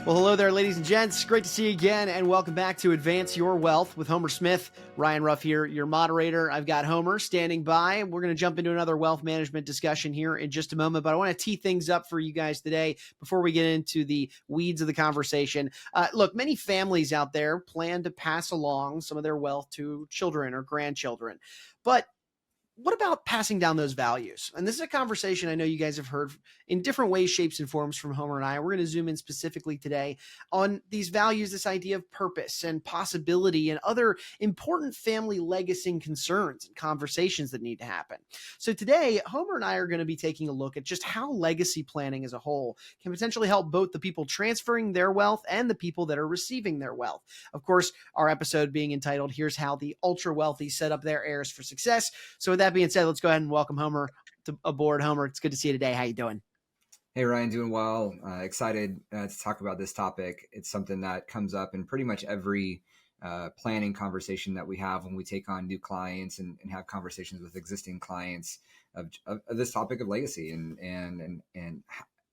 Well, hello there, ladies and gents. Great to see you again, and welcome back to Advance Your Wealth with Homer Smith. Ryan Ruff here, your moderator. I've got Homer standing by. We're going to jump into another wealth management discussion here in just a moment, but I want to tee things up for you guys today before we get into the weeds of the conversation. Look, many families out there plan to pass along some of their wealth to children or grandchildren, but what about passing down those values? And this is a conversation I know you guys have heard in different ways, shapes, and forms from Homer and I. We're going to zoom in specifically today on these values, this idea of purpose and possibility and other important family legacy concerns and conversations that need to happen. So today, Homer and I are going to be taking a look at just how legacy planning as a whole can potentially help both the people transferring their wealth and the people that are receiving their wealth. Of course, our episode being entitled, Here's How the Ultra Wealthy Set Up Their Heirs for Success. So with that being said, let's go ahead and welcome Homer aboard. Homer, it's good to see you today. How you doing? Hey, Ryan, doing well. Excited to talk about this topic. It's something that comes up in pretty much every planning conversation that we have when we take on new clients and have conversations with existing clients of this topic of legacy and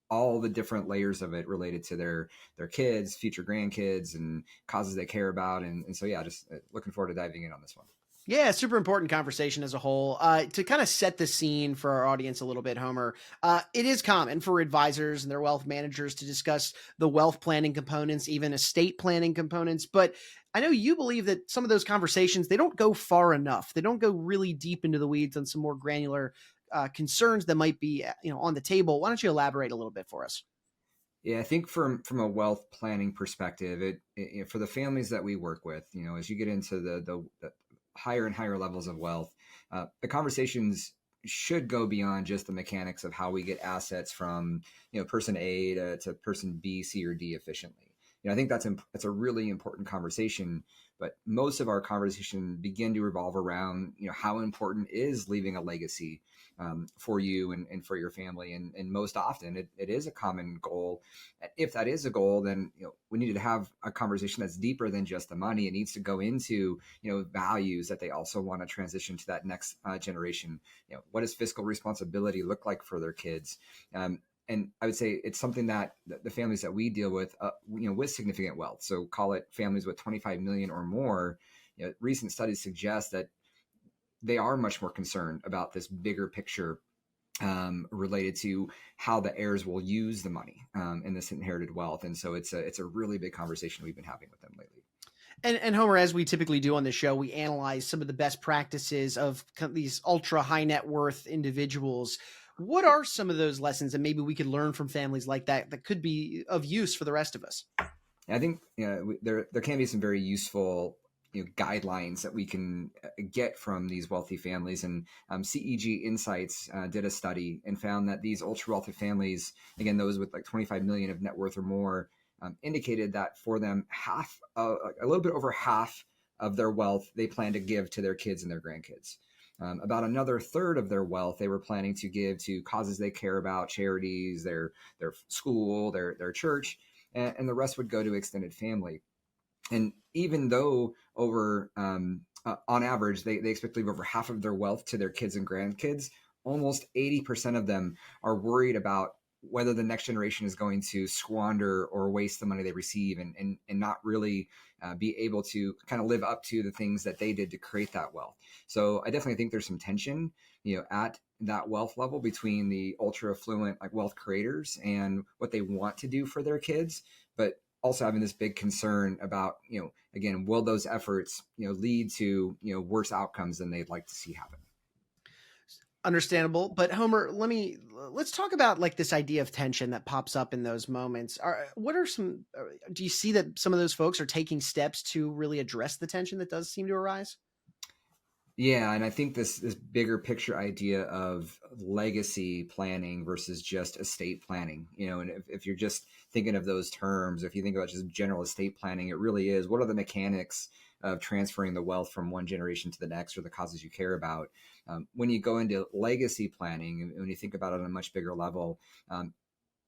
all the different layers of it related to their kids, future grandkids, and causes they care about. And so, yeah, just looking forward to diving in on this one. Yeah, super important conversation as a whole. To kind of set the scene for our audience a little bit, Homer, it is common for advisors and their wealth managers to discuss the wealth planning components, even estate planning components. But I know you believe that some of those conversations, they don't go far enough. They don't go really deep into the weeds on some more granular concerns that might be on the table. Why don't you elaborate a little bit for us? Yeah, I think from a wealth planning perspective, it for the families that we work with, as you get into the higher and higher levels of wealth, the conversations should go beyond just the mechanics of how we get assets from person A to person B, C, or D efficiently. I think that's a really important conversation, but most of our conversation begin to revolve around how important is leaving a legacy for you and for your family, and most often it is a common goal. If that is a goal, then we need to have a conversation that's deeper than just the money. It needs to go into values that they also want to transition to that next generation. What does fiscal responsibility look like for their kids? And I would say it's something that the families that we deal with, with significant wealth, so call it families with 25 million or more, recent studies suggest that they are much more concerned about this bigger picture related to how the heirs will use the money in this inherited wealth. And so it's a really big conversation we've been having with them lately. And Homer, as we typically do on the show, we analyze some of the best practices of these ultra high net worth individuals. What are some of those lessons that maybe we could learn from families like that could be of use for the rest of us? I think there can be some very useful guidelines that we can get from these wealthy families. And CEG Insights did a study and found that these ultra wealthy families, again, those with like 25 million of net worth or more, indicated that for them, a little bit over half of their wealth they plan to give to their kids and their grandkids. About another third of their wealth they were planning to give to causes they care about, charities, their school, their church, and the rest would go to extended family. And even though over on average they expect to leave over half of their wealth to their kids and grandkids, almost 80% of them are worried about whether the next generation is going to squander or waste the money they receive and not really be able to kind of live up to the things that they did to create that wealth. So I definitely think there's some tension, at that wealth level between the ultra affluent like wealth creators and what they want to do for their kids, but also having this big concern about, again, will those efforts, lead to, worse outcomes than they'd like to see happen. Understandable. But Homer, let's talk about like this idea of tension that pops up in those moments. Do you see that some of those folks are taking steps to really address the tension that does seem to arise? Yeah, and I think this bigger picture idea of legacy planning versus just estate planning, and if you're just thinking of those terms, if you think about just general estate planning, it really is, what are the mechanics of transferring the wealth from one generation to the next or the causes you care about? When you go into legacy planning, and when you think about it on a much bigger level,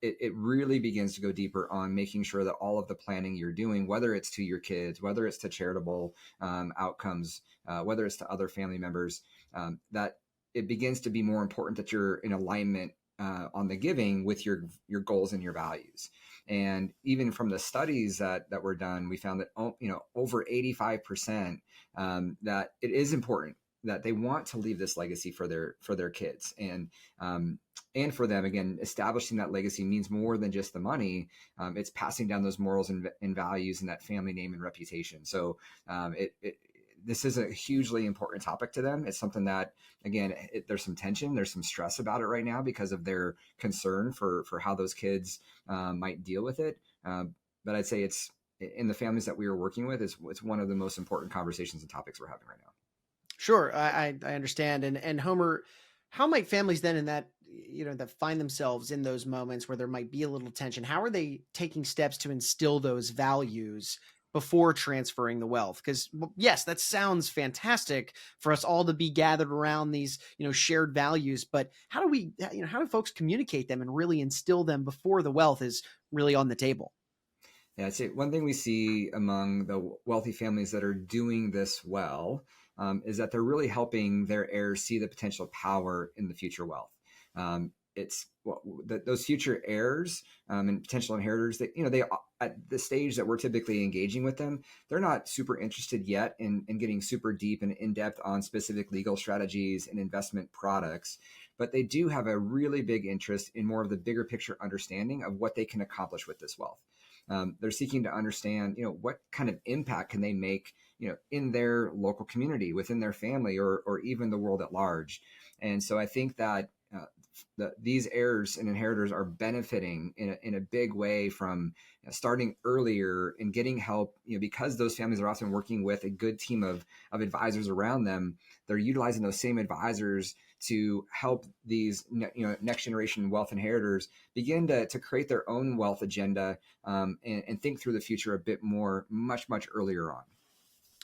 it really begins to go deeper on making sure that all of the planning you're doing, whether it's to your kids, whether it's to charitable outcomes, whether it's to other family members, that it begins to be more important that you're in alignment on the giving with your goals and your values. And even from the studies that were done, we found that over 85% that it is important that they want to leave this legacy for their kids. And for them, again, establishing that legacy means more than just the money. It's passing down those morals and values and that family name and reputation. So this is a hugely important topic to them. It's something that, again, there's some tension, there's some stress about it right now because of their concern for how those kids might deal with it. But I'd say it's in the families that we are working with, it's one of the most important conversations and topics we're having right now. Sure, I understand. And Homer, how might families then in that, that find themselves in those moments where there might be a little tension, how are they taking steps to instill those values before transferring the wealth? Because yes, that sounds fantastic for us all to be gathered around these, shared values. But how do folks communicate them and really instill them before the wealth is really on the table? Yeah, I'd say one thing we see among the wealthy families that are doing this well is that they're really helping their heirs see the potential power in the future wealth. Those future heirs and potential inheritors that they at the stage that we're typically engaging with them, they're not super interested yet in getting super deep and in depth on specific legal strategies and investment products, but they do have a really big interest in more of the bigger picture understanding of what they can accomplish with this wealth. They're seeking to understand, what kind of impact can they make, in their local community, within their family, or even the world at large. And so I think that these heirs and inheritors are benefiting in a big way from starting earlier and getting help, because those families are often working with a good team of advisors around them. They're utilizing those same advisors to help these next generation wealth inheritors begin to create their own wealth agenda and think through the future a bit more, much earlier on.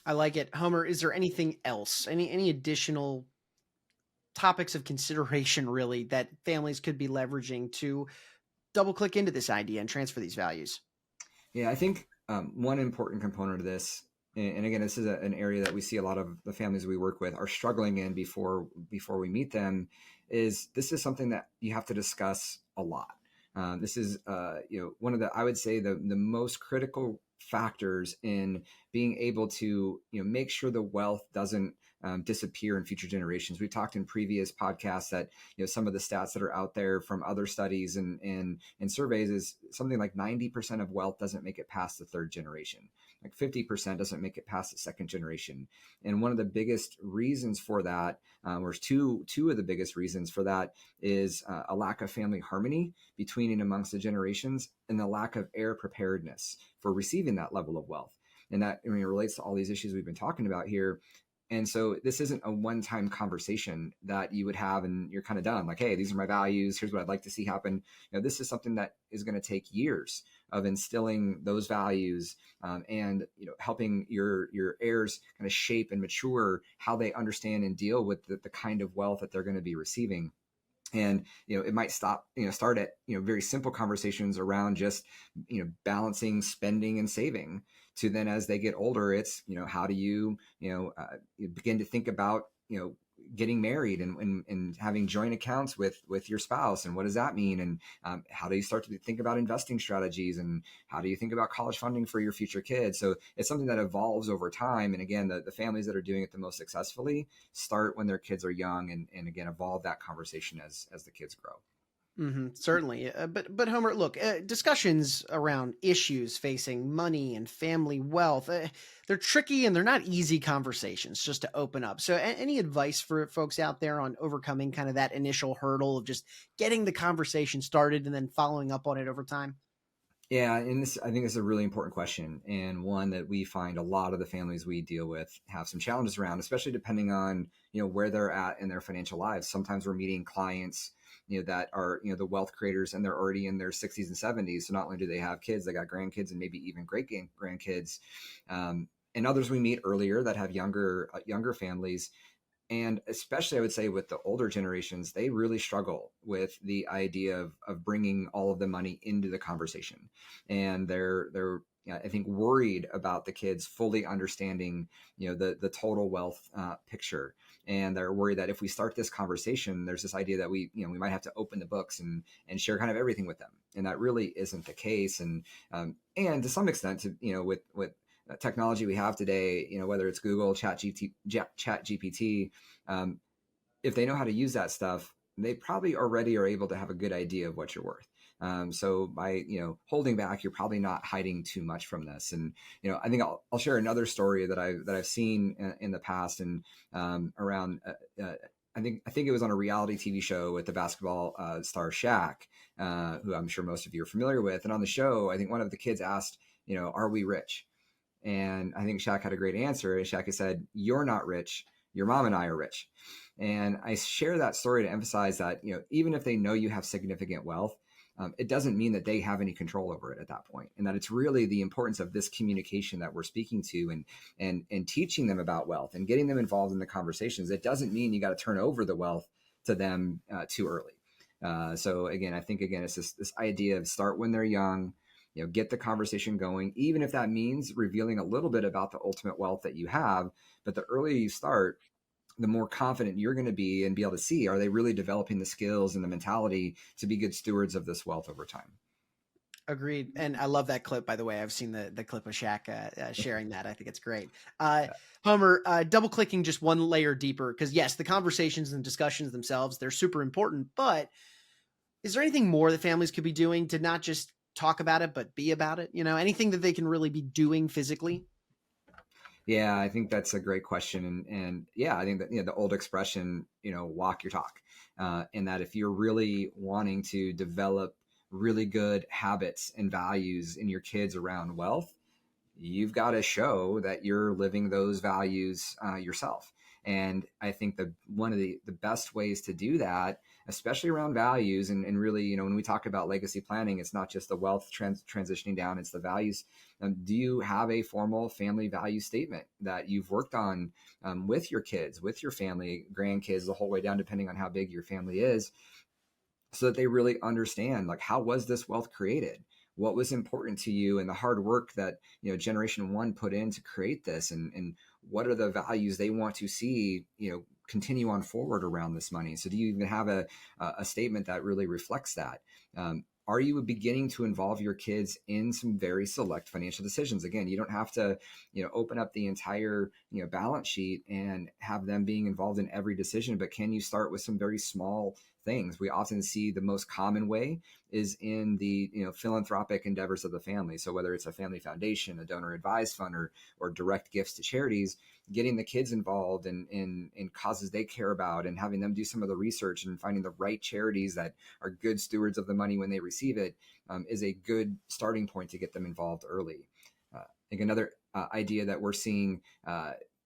I like it. Homer, is there anything else, any additional topics of consideration really that families could be leveraging to double click into this idea and transfer these values? Yeah, I think one important component of this, and again, this is an area that we see a lot of the families we work with are struggling in before we meet them, is this is something that you have to discuss a lot. This is one of I would say the most critical factors in being able to make sure the wealth doesn't disappear in future generations. We talked in previous podcasts that some of the stats that are out there from other studies and surveys is something like 90% of wealth doesn't make it past the third generation. Like 50% doesn't make it past the second generation. And one of the biggest reasons for that, or two of the biggest reasons for that, is a lack of family harmony between and amongst the generations, and the lack of heir preparedness for receiving that level of wealth. And that it relates to all these issues we've been talking about here. And so this isn't a one-time conversation that you would have and you're kind of done. Like, hey, these are my values. Here's what I'd like to see happen. This is something that is going to take years of instilling those values and helping your heirs kind of shape and mature how they understand and deal with the kind of wealth that they're going to be receiving. And it might start at very simple conversations around just balancing spending and saving, to then as they get older, it's how do you begin to think about getting married and having joint accounts with your spouse, and what does that mean, and how do you start to think about investing strategies, and how do you think about college funding for your future kids? So it's something that evolves over time. And again, the families that are doing it the most successfully start when their kids are young, and again evolve that conversation as the kids grow. Certainly. But Homer, look, discussions around issues facing money and family wealth, they're tricky and they're not easy conversations just to open up. So any advice for folks out there on overcoming kind of that initial hurdle of just getting the conversation started and then following up on it over time? Yeah, and I think this is a really important question, and one that we find a lot of the families we deal with have some challenges around, especially depending on where they're at in their financial lives. Sometimes we're meeting clients that are the wealth creators, and they're already in their 60s and 70s. So not only do they have kids, they got grandkids and maybe even great grandkids. And others we meet earlier that have younger families. And especially, I would say, with the older generations, they really struggle with the idea of bringing all of the money into the conversation. And they're I think worried about the kids fully understanding the total wealth picture. And they're worried that if we start this conversation, there's this idea that we might have to open the books and share kind of everything with them. And that really isn't the case. And to some extent, with technology we have today, whether it's Google, Chat GPT, if they know how to use that stuff, they probably already are able to have a good idea of what you're worth. So by holding back, you're probably not hiding too much from this. And I think I'll share another story that I've seen in the past, and around I think it was on a reality TV show with the basketball star Shaq, who I'm sure most of you are familiar with. And on the show, I think one of the kids asked, are we rich? And I think Shaq had a great answer. Shaq said, "You're not rich. Your mom and I are rich." And I share that story to emphasize that, even if they know you have significant wealth, it doesn't mean that they have any control over it at that point. And that it's really the importance of this communication that we're speaking to, and teaching them about wealth and getting them involved in the conversations. It doesn't mean you got to turn over the wealth to them too early. So again, I think it's this idea of start when they're young, get the conversation going, even if that means revealing a little bit about the ultimate wealth that you have. But the earlier you start, the more confident you're going to be and be able to see, are they really developing the skills and the mentality to be good stewards of this wealth over time? Agreed. And I love that clip, by the way. I've seen the clip of Shaq sharing that. I think it's great. Homer, double clicking just one layer deeper, because yes, the conversations and discussions themselves, they're super important, but is there anything more that families could be doing to not just talk about it, but be about it? Anything that they can really be doing physically? Yeah, I think that's a great question. And yeah, I think that, the old expression, walk your talk, and that if you're really wanting to develop really good habits and values in your kids around wealth, you've got to show that you're living those values yourself. And I think one of the best ways to do that, especially around values, and really, when we talk about legacy planning, it's not just the wealth transitioning down, it's the values. Do you have a formal family value statement that you've worked on with your kids, with your family, grandkids, the whole way down, depending on how big your family is, so that they really understand, like, how was this wealth created? What was important to you, and the hard work that generation one put in to create this, and what are the values they want to see continue on forward around this money? So do you even have a statement that really reflects that? Are you beginning to involve your kids in some very select financial decisions? Again, you don't have to open up the entire balance sheet and have them being involved in every decision, but can you start with some very small things? We often see the most common way is in the philanthropic endeavors of the family. So whether it's a family foundation, a donor advised fund, or direct gifts to charities, getting the kids involved in causes they care about, and having them do some of the research and finding the right charities that are good stewards of the money when they receive it, is a good starting point to get them involved early. I think another idea that we're seeing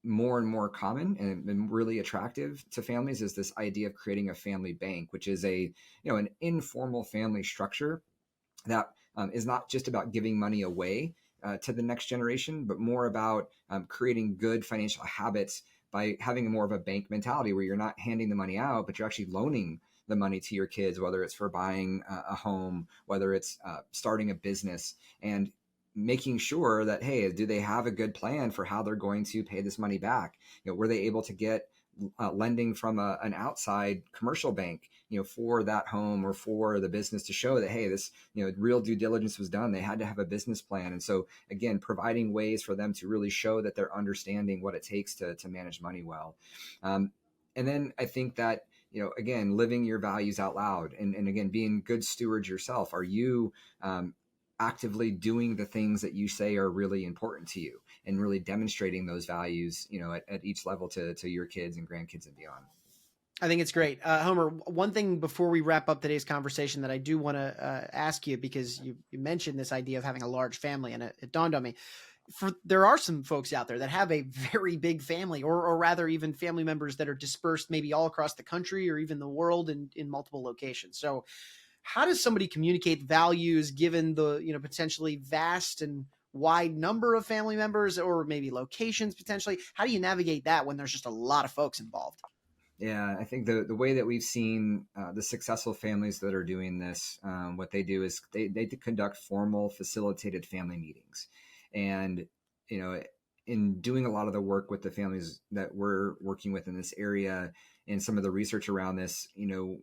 more and more common and really attractive to families is this idea of creating a family bank, which is an informal family structure that is not just about giving money away to the next generation, but more about creating good financial habits by having more of a bank mentality, where you're not handing the money out, but you're actually loaning the money to your kids, whether it's for buying a home, whether it's starting a business, and making sure that, hey, do they have a good plan for how they're going to pay this money back? Were they able to get lending from an outside commercial bank, for that home or for the business, to show that, hey, this, real due diligence was done. They had to have a business plan. And so again, providing ways for them to really show that they're understanding what it takes to manage money well. And then I think that, again, living your values out loud, and again, being good stewards yourself. Are you actively doing the things that you say are really important to you, and really demonstrating those values, at each level to your kids and grandkids and beyond? I think it's great. Homer, one thing before we wrap up today's conversation that I do want to ask you, because you mentioned this idea of having a large family, and it dawned on me. There are some folks out there that have a very big family, or rather even family members that are dispersed maybe all across the country or even the world in multiple locations. So how does somebody communicate values given the potentially vast and wide number of family members, or maybe locations potentially? How do you navigate that when there's just a lot of folks involved? Yeah, I think the way that we've seen the successful families that are doing this, what they do is they conduct formal facilitated family meetings. And in doing a lot of the work with the families that we're working with in this area and some of the research around this,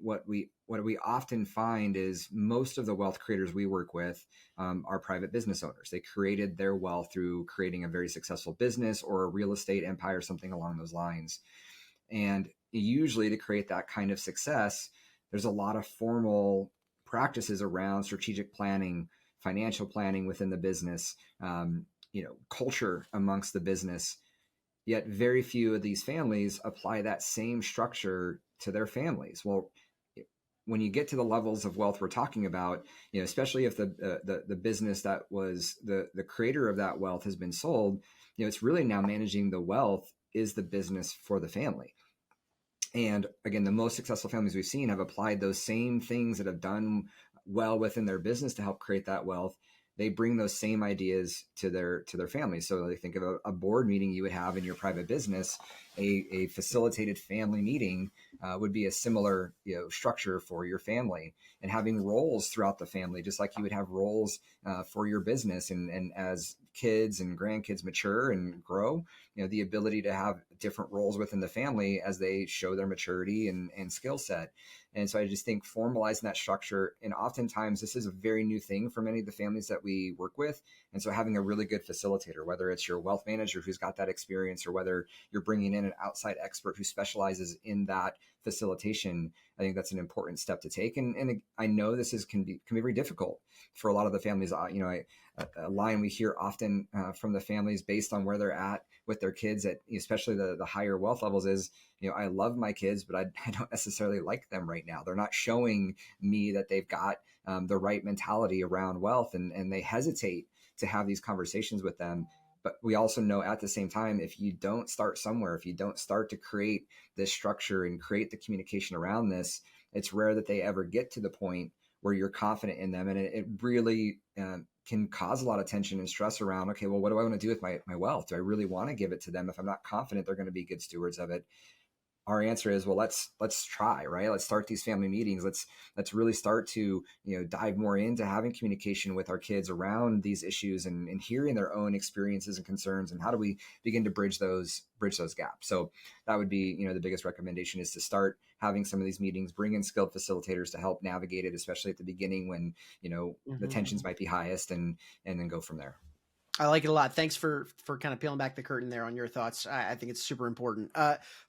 what we often find is most of the wealth creators we work with are private business owners. They created their wealth through creating a very successful business or a real estate empire, something along those lines. And usually to create that kind of success, there's a lot of formal practices around strategic planning, financial planning within the business, culture amongst the business. Yet very few of these families apply that same structure to their families. Well, when you get to the levels of wealth we're talking about, especially if the business that was the creator of that wealth has been sold, it's really now managing the wealth is the business for the family. And again, the most successful families we've seen have applied those same things that have done well within their business to help create that wealth. They bring those same ideas to their families. So they think of a board meeting you would have in your private business. A facilitated family meeting would be a similar structure for your family, and having roles throughout the family, just like you would have roles for your business. And as kids and grandkids mature and grow, the ability to have different roles within the family as they show their maturity and skill set. And so I just think formalizing that structure, and oftentimes this is a very new thing for many of the families that we work with. And so having a really good facilitator, whether it's your wealth manager who's got that experience, or whether you're bringing in an outside expert who specializes in that facilitation, I think that's an important step to take. And I know this can be very difficult for a lot of the families. A line we hear often from the families based on where they're at with their kids at especially the higher wealth levels is, I love my kids, but I don't necessarily like them right now. They're not showing me that they've got the right mentality around wealth, and they hesitate to have these conversations with them. But we also know at the same time, if you don't start somewhere, if you don't start to create this structure and create the communication around this, it's rare that they ever get to the point where you're confident in them. And it really can cause a lot of tension and stress around, okay, well, what do I want to do with my wealth? Do I really want to give it to them if I'm not confident they're going to be good stewards of it? Our answer is, well, let's try, right? Let's start these family meetings. Let's really start to, dive more into having communication with our kids around these issues and hearing their own experiences and concerns, and how do we begin to bridge those gaps. So that would be, the biggest recommendation is to start having some of these meetings, bring in skilled facilitators to help navigate it, especially at the beginning when, the tensions might be highest, and then go from there. I like it a lot. Thanks for kind of peeling back the curtain there on your thoughts. I think it's super important.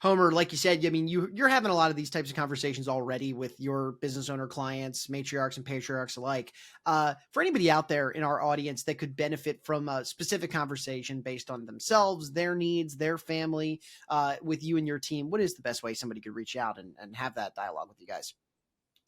Homer, like you said, I mean, you're having a lot of these types of conversations already with your business owner clients, matriarchs and patriarchs alike. For anybody out there in our audience that could benefit from a specific conversation based on themselves, their needs, their family, with you and your team, what is the best way somebody could reach out and have that dialogue with you guys?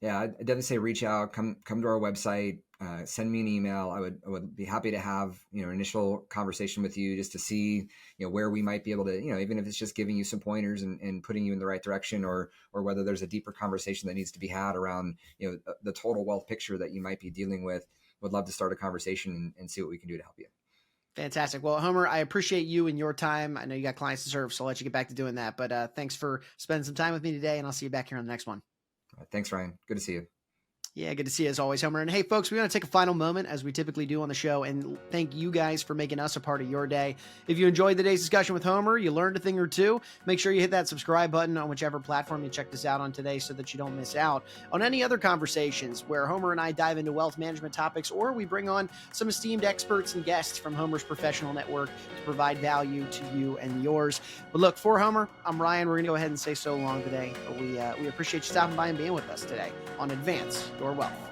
Yeah, I'd definitely say reach out, come to our website, send me an email. I would be happy to have, an initial conversation with you just to see, where we might be able to, even if it's just giving you some pointers and putting you in the right direction, or whether there's a deeper conversation that needs to be had around, the total wealth picture that you might be dealing with. Would love to start a conversation and see what we can do to help you. Fantastic. Well, Homer, I appreciate you and your time. I know you got clients to serve, so I'll let you get back to doing that. But thanks for spending some time with me today, and I'll see you back here on the next one. Thanks, Ryan. Good to see you. Yeah, good to see you as always, Homer. And hey, folks, we want to take a final moment, as we typically do on the show, and thank you guys for making us a part of your day. If you enjoyed today's discussion with Homer, you learned a thing or two, make sure you hit that subscribe button on whichever platform you checked us out on today so that you don't miss out on any other conversations where Homer and I dive into wealth management topics, or we bring on some esteemed experts and guests from Homer's professional network to provide value to you and yours. But look, for Homer, I'm Ryan. We're going to go ahead and say so long today. We appreciate you stopping by and being with us today on Advance Your Wealth.